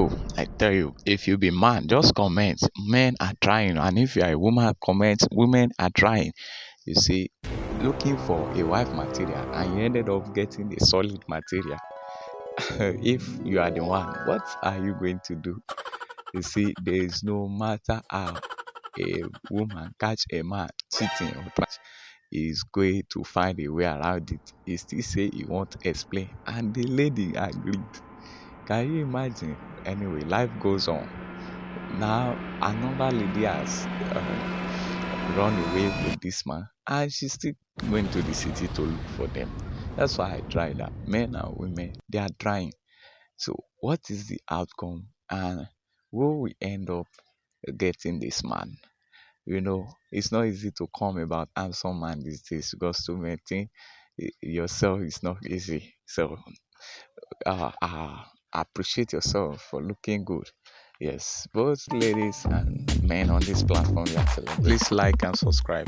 Oh, I tell you, if you be man, just comment. Men are trying, and if you are a woman, comment. Women are trying. You see, looking for a wife material, and you ended up getting a solid material. If you are the one, what are you going to do? You see, there is no matter how a woman catch a man cheating or trash, is going to find a way around it. He still say he won't explain, and the lady agreed. Can you imagine? Anyway, life goes on. Now another lady has run away with this man, and she's still going to the city to look for them. That's why I try that. Men and women, they are trying. So, what is the outcome, and will we end up getting this man? It's not easy to come about handsome man these days because to maintain yourself is not easy. So, appreciate yourself for looking good. Yes, both ladies and men on this platform, you are celebrating. Please like and subscribe.